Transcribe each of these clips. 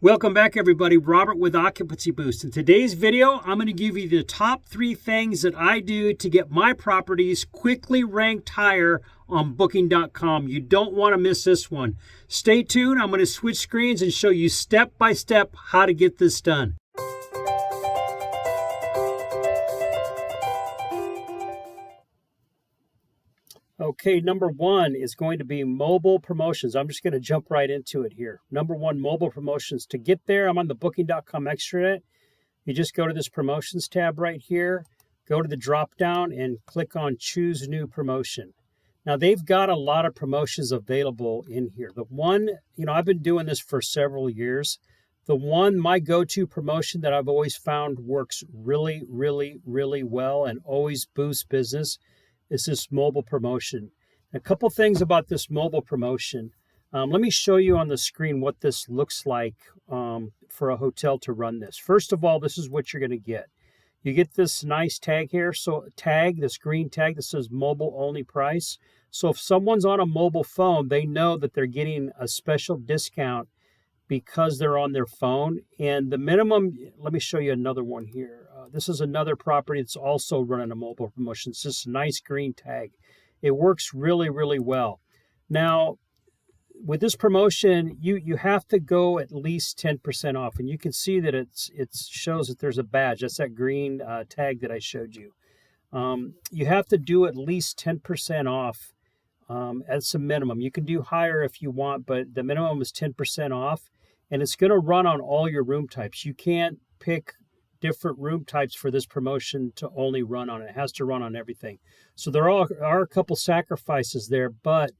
Welcome back, everybody. Robert with Occupancy Boost. In today's video, I'm going to give you the top 3 things that I do to get my properties quickly ranked higher on Booking.com. You don't want to miss this one. Stay tuned. I'm going to switch screens and show you step by step how to get this done. Okay, number 1 is going to be mobile promotions. I'm just going to jump right into it here. Number 1, mobile promotions. To get there, I'm on the Booking.com extranet. You just go to this promotions tab right here, go to the drop down and click on choose new promotion. Now they've got a lot of promotions available in here. The one, I've been doing this for several years. The one, my go-to promotion that I've always found works really, really, really well and always boosts business is this mobile promotion. A couple things about this mobile promotion. Let me show you on the screen what this looks like for a hotel to run this. First of all, this is what you're going to get. You get this nice tag here, this green tag that says mobile only price. So if someone's on a mobile phone, they know that they're getting a special discount because they're on their phone. And the minimum, let me show you another one here. This is another property that's also running a mobile promotion. It's this nice green tag. It works really, really well. Now, with this promotion, you have to go at least 10% off. And you can see that it shows that there's a badge. That's that green tag that I showed you. You have to do at least 10% off as a minimum. You can do higher if you want, but the minimum is 10% off. And it's going to run on all your room types. You can't pick different room types for this promotion to only run on it. It has to run on everything. So there are a couple sacrifices there, but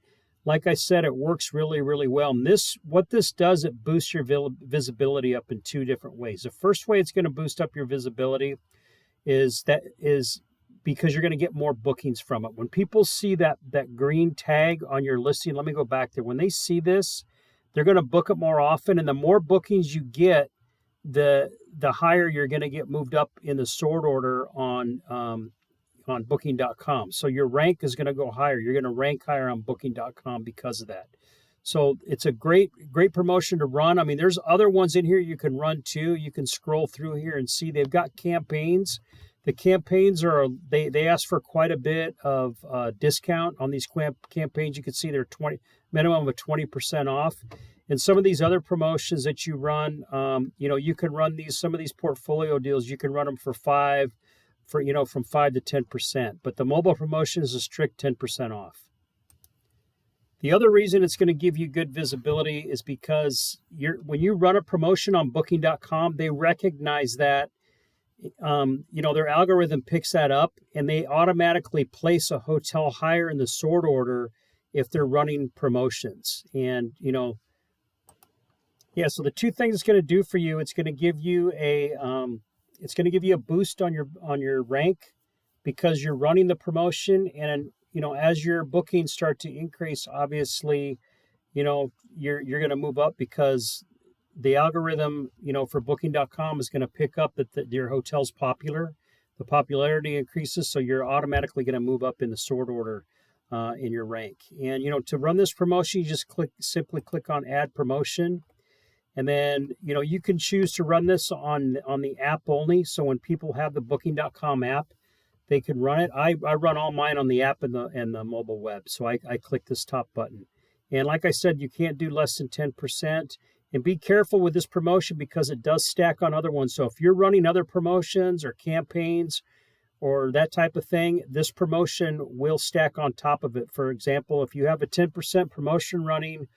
like I said, it works really, really well. And what this does, it boosts your visibility up in 2 different ways. The first way it's going to boost up your visibility is because you're going to get more bookings from it. When people see that green tag on your listing, let me go back there. When they see this, they're going to book it more often, and the more bookings you get, the higher you're going to get moved up in the sort order on Booking.com. So your rank is going to go higher. You're going to rank higher on Booking.com because of that. So it's a great promotion to run. I mean, there's other ones in here you can run too. You can scroll through here and see they've got campaigns. The campaigns they ask for quite a bit of discount on these campaigns. You can see they're minimum of 20% off. And some of these other promotions that you run, you can run some of these portfolio deals. You can run them from 5 to 10%. But the mobile promotion is a strict 10% off. The other reason it's going to give you good visibility is because when you run a promotion on Booking.com, they recognize that. Their algorithm picks that up and they automatically place a hotel higher in the sort order if they're running promotions. And, so the 2 things it's going to do for you, it's going to give you a boost on your rank because you're running the promotion. And, as your bookings start to increase, obviously, you're going to move up because the algorithm, for Booking.com is going to pick up that your hotel's popular. The popularity increases, so you're automatically going to move up in the sort order in your rank. And, to run this promotion, you just simply click on Add Promotion. And then, you can choose to run this on the app only. So when people have the Booking.com app, they can run it. I run all mine on the app and the mobile web. So I click this top button. And like I said, you can't do less than 10%. And be careful with this promotion because it does stack on other ones. So if you're running other promotions or campaigns or that type of thing, this promotion will stack on top of it. For example, if you have a 10% promotion running,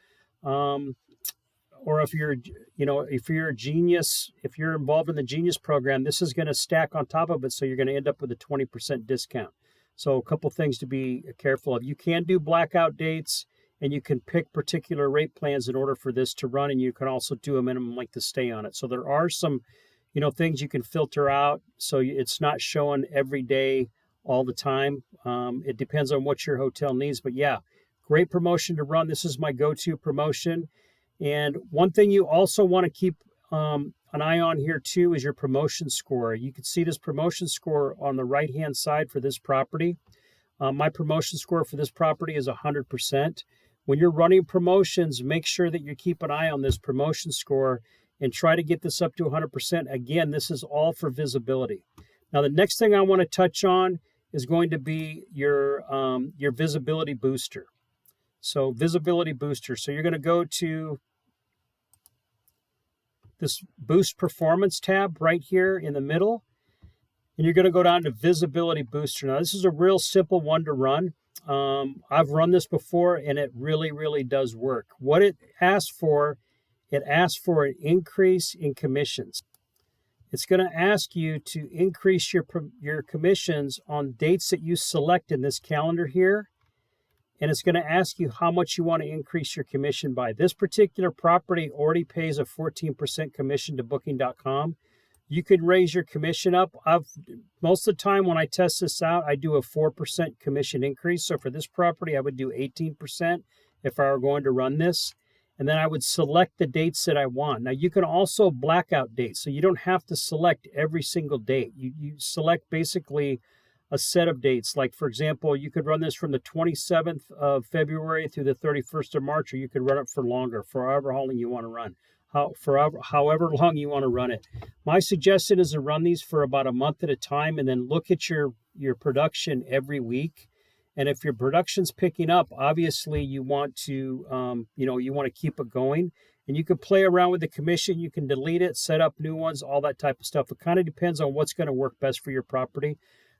or if you're a Genius, if you're involved in the Genius program, this is going to stack on top of it. So you're going to end up with a 20% discount. So a couple things to be careful of. You can do blackout dates. And you can pick particular rate plans in order for this to run, and you can also do a minimum length to stay on it. So there are some, things you can filter out so it's not showing every day all the time. It depends on what your hotel needs. But yeah, great promotion to run. This is my go-to promotion. And one thing you also want to keep an eye on here too is your promotion score. You can see this promotion score on the right-hand side for this property. My promotion score for this property is 100%. When you're running promotions, make sure that you keep an eye on this promotion score and try to get this up to 100%. Again, this is all for visibility. Now, the next thing I want to touch on is going to be your visibility booster. So visibility booster. So you're going to go to this Boost Performance tab right here in the middle, and you're going to go down to Visibility Booster. Now, this is a real simple one to run. I've run this before, and it really, really does work. What it asks for an increase in commissions. It's going to ask you to increase your commissions on dates that you select in this calendar here, and it's going to ask you how much you want to increase your commission by. This particular property already pays a 14% commission to Booking.com. You can raise your commission up. Most of the time when I test this out, I do a 4% commission increase. So for this property, I would do 18% if I were going to run this. And then I would select the dates that I want. Now, you can also blackout dates, so you don't have to select every single date. You select basically a set of dates. Like, for example, you could run this from the 27th of February through the 31st of March, or you could run it for longer, for however long you want to run. However long you want to run it. My suggestion is to run these for about a month at a time, and then look at your production every week. And if your production's picking up, obviously you want to you want to keep it going. And you can play around with the commission. You can delete it, set up new ones, all that type of stuff. It kind of depends on what's going to work best for your property.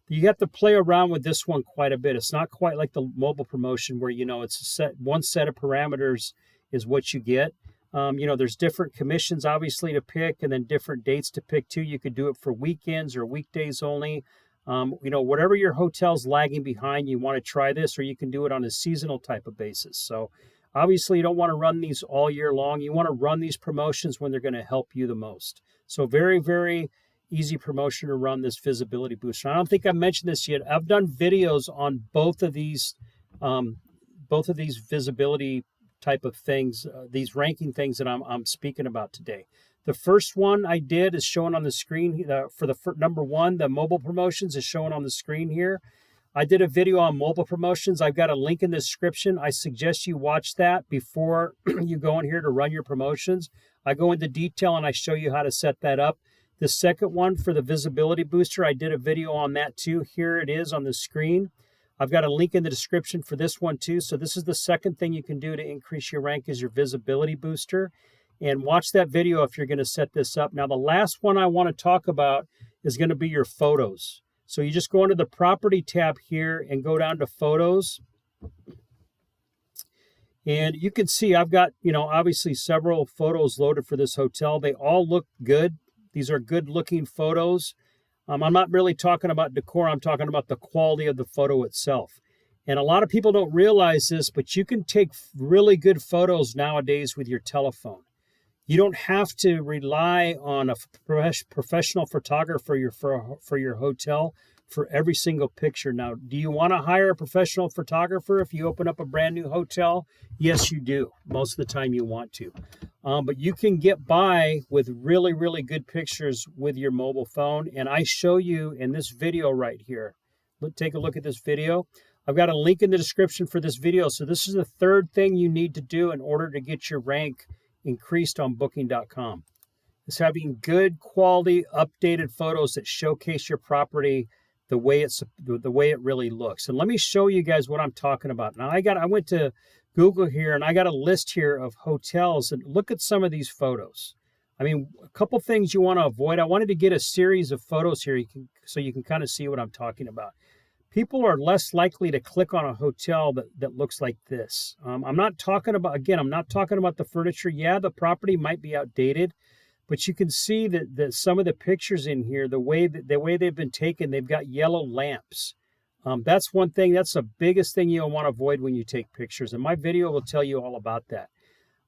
You have to play around with this one quite a bit. It's not quite like the mobile promotion where it's one set of parameters is what you get. There's different commissions, obviously, to pick, and then different dates to pick, too. You could do it for weekends or weekdays only. Whatever your hotel's lagging behind, you want to try this, or you can do it on a seasonal type of basis. So, obviously, you don't want to run these all year long. You want to run these promotions when they're going to help you the most. So, very, very easy promotion to run, this visibility booster. I don't think I've mentioned this yet. I've done videos on both of these visibility type of things, these ranking things that I'm speaking about today. The first one I did is shown on the screen. For number one, the mobile promotions is shown on the screen here. I did a video on mobile promotions. I've got a link in the description. I suggest you watch that before you go in here to run your promotions. I go into detail and I show you how to set that up. The second one for the visibility booster, I did a video on that too. Here it is on the screen. I've got a link in the description for this one too. So this is the second thing you can do to increase your rank, is your visibility booster. And watch that video if you're going to set this up. Now, the last one I want to talk about is going to be your photos. So you just go into the property tab here and go down to photos. And you can see I've got, obviously several photos loaded for this hotel. They all look good. These are good looking photos. I'm not really talking about decor. I'm talking about the quality of the photo itself. And a lot of people don't realize this, but you can take really good photos nowadays with your telephone. You don't have to rely on a professional photographer for your hotel for every single picture. Now, do you want to hire a professional photographer if you open up a brand new hotel? Yes, you do. Most of the time you want to. But you can get by with really, really good pictures with your mobile phone. And I show you in this video right here. Take a look at this video. I've got a link in the description for this video. So this is the third thing you need to do in order to get your rank increased on Booking.com. Is having good quality updated photos that showcase your property the way it really looks. And let me show you guys what I'm talking about. Now I went to Google here and I got a list here of hotels, and look at some of these photos. I mean, a couple things you want to avoid. I wanted to get a series of photos here so you can kind of see what I'm talking about. People are less likely to click on a hotel that looks like this. I'm not talking about the furniture. Yeah, the property might be outdated, but you can see that some of the pictures in here, the way they've been taken, they've got yellow lamps. That's one thing. That's the biggest thing you'll want to avoid when you take pictures. And my video will tell you all about that.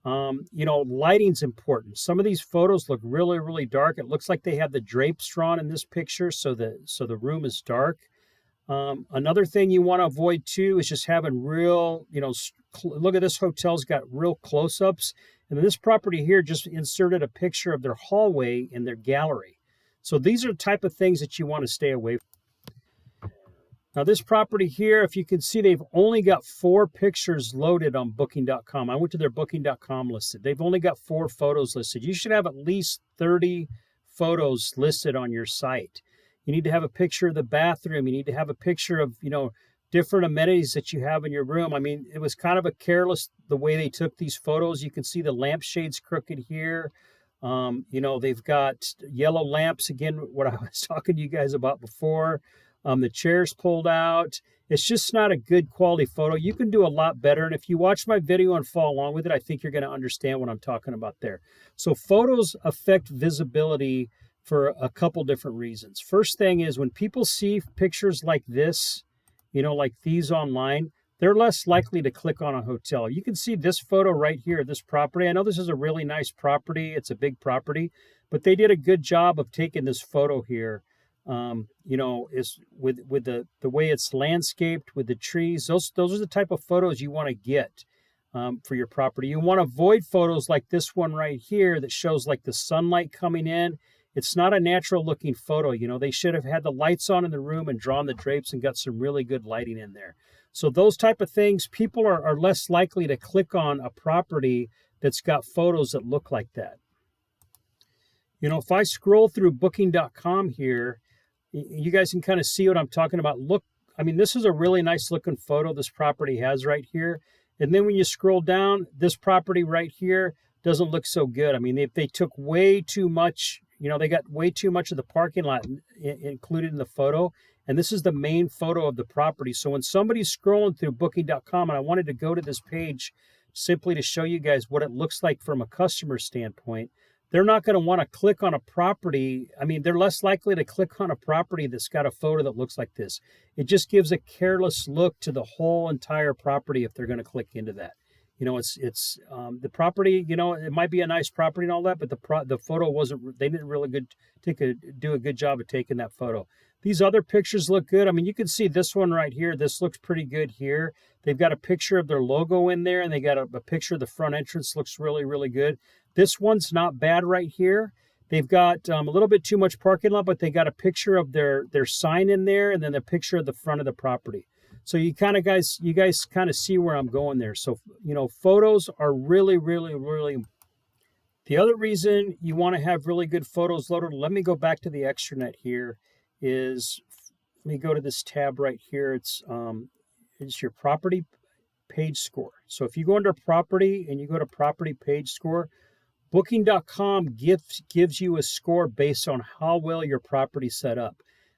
Lighting's important. Some of these photos look really, really dark. It looks like they have the drapes drawn in this picture, so the room is dark. Another thing you want to avoid too is just having real, look at this hotel's got real close-ups. And this property here just inserted a picture of their hallway in their gallery. So these are the type of things that you want to stay away from. Now this property here, if you can see, they've only got 4 pictures loaded on booking.com. I went to their booking.com listed. They've only got 4 photos listed. You should have at least 30 photos listed on your site. You need to have a picture of the bathroom. You need to have a picture of, different amenities that you have in your room. I mean, it was kind of a careless the way they took these photos. You can see the lampshades crooked here. They've got yellow lamps, again, what I was talking to you guys about before. The chair's pulled out. It's just not a good quality photo. You can do a lot better. And if you watch my video and follow along with it, I think you're going to understand what I'm talking about there. So photos affect visibility for a couple different reasons. First thing is when people see pictures like this, like these online, they're less likely to click on a hotel. You can see this photo right here, this property. I know this is a really nice property. It's a big property, but they did a good job of taking this photo here. Is with the way it's landscaped with the trees. Those are the type of photos you want to get for your property. You want to avoid photos like this one right here that shows like the sunlight coming in. It's not a natural looking photo. They should have had the lights on in the room and drawn the drapes and got some really good lighting in there. So those type of things, people are less likely to click on a property that's got photos that look like that. If I scroll through booking.com here, you guys can kind of see what I'm talking about. Look, I mean, this is a really nice looking photo this property has right here. And then when you scroll down, this property right here doesn't look so good. I mean, they took way too much, they got way too much of the parking lot included in the photo. And this is the main photo of the property. So when somebody's scrolling through booking.com, and I wanted to go to this page simply to show you guys what it looks like from a customer standpoint, they're not going to want to click on a property. I mean, they're less likely to click on a property that's got a photo that looks like this. It just gives a careless look to the whole entire property if they're going to click into that. It's the property, it might be a nice property and all that, but the photo wasn't, they didn't really do a good job of taking that photo. These other pictures look good. I mean, you can see this one right here. This looks pretty good here. They've got a picture of their logo in there, and they got a picture of the front entrance. Looks really, really good. This one's not bad right here. They've got a little bit too much parking lot, but they got a picture of their sign in there, and then a picture of the front of the property. So you guys kind of see where I'm going there. So, photos are really, really, really. The other reason you want to have really good photos loaded, let me go back to the extranet here, is let me go to this tab right here. It's your property page score. So if you go under property and you go to property page score, booking.com gives you a score based on how well your property's set up.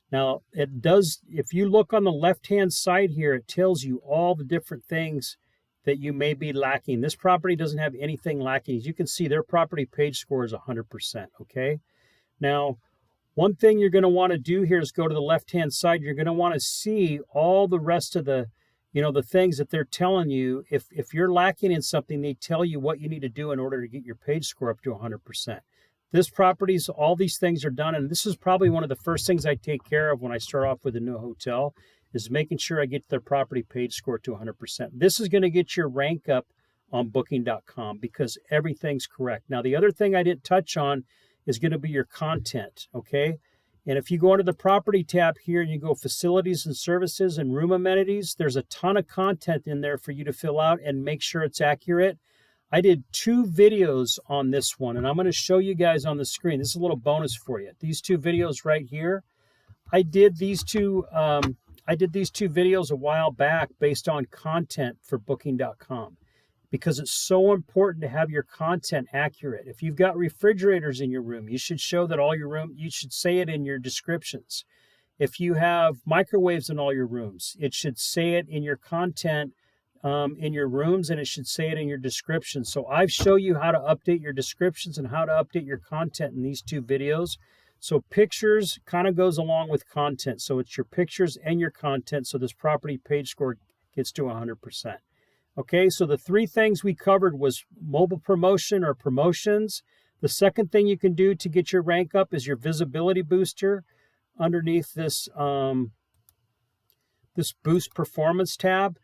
Now, it does, if you look on the left-hand side here, it tells you all the different things that you may be lacking. This property doesn't have anything lacking. As you can see, their property page score is 100%, okay? Now, one thing you're going to want to do here is go to the left-hand side. You're going to want to see all the rest of the, the things that they're telling you. If you're lacking in something, they tell you what you need to do in order to get your page score up to 100%. This property's, all these things are done, and this is probably one of the first things I take care of when I start off with a new hotel, is making sure I get their property page score to 100%. This is going to get your rank up on booking.com because everything's correct. Now, the other thing I didn't touch on is going to be your content, okay? And if you go under the property tab here and you go facilities and services and room amenities, there's a ton of content in there for you to fill out and make sure it's accurate. I did 2 videos on this one, and I'm going to show you guys on the screen. This is a little bonus for you. These 2 videos right here, I did these two videos a while back based on content for booking.com because it's so important to have your content accurate. If you've got refrigerators in your room, you should show that you should say it in your descriptions. If you have microwaves in all your rooms, it should say it in your content in your rooms, and it should say it in your description. So I've shown you how to update your descriptions and how to update your content in these 2 videos. So pictures kind of goes along with content. So it's your pictures and your content. So this property page score gets to 100%. Okay, so the 3 things we covered was mobile promotion or promotions. The second thing you can do to get your rank up is your visibility booster underneath this, this boost performance tab.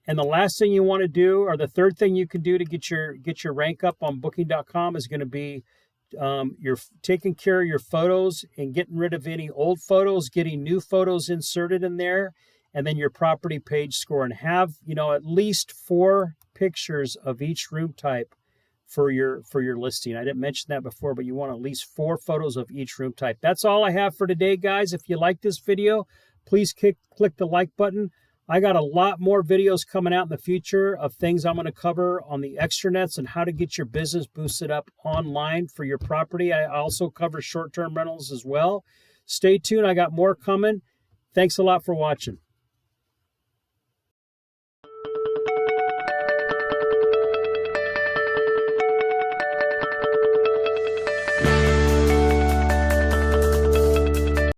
And the last thing you want to do, or the third thing you can do to get your rank up on booking.com is going to be you're taking care of your photos and getting rid of any old photos, getting new photos inserted in there, and then your property page score, and have, at least 4 pictures of each room type for your listing. I didn't mention that before, but you want at least 4 photos of each room type. That's all I have for today, guys. If you like this video, please click the like button. I got a lot more videos coming out in the future of things I'm going to cover on the extranets and how to get your business boosted up online for your property. I also cover short-term rentals as well. Stay tuned. I got more coming. Thanks a lot for watching.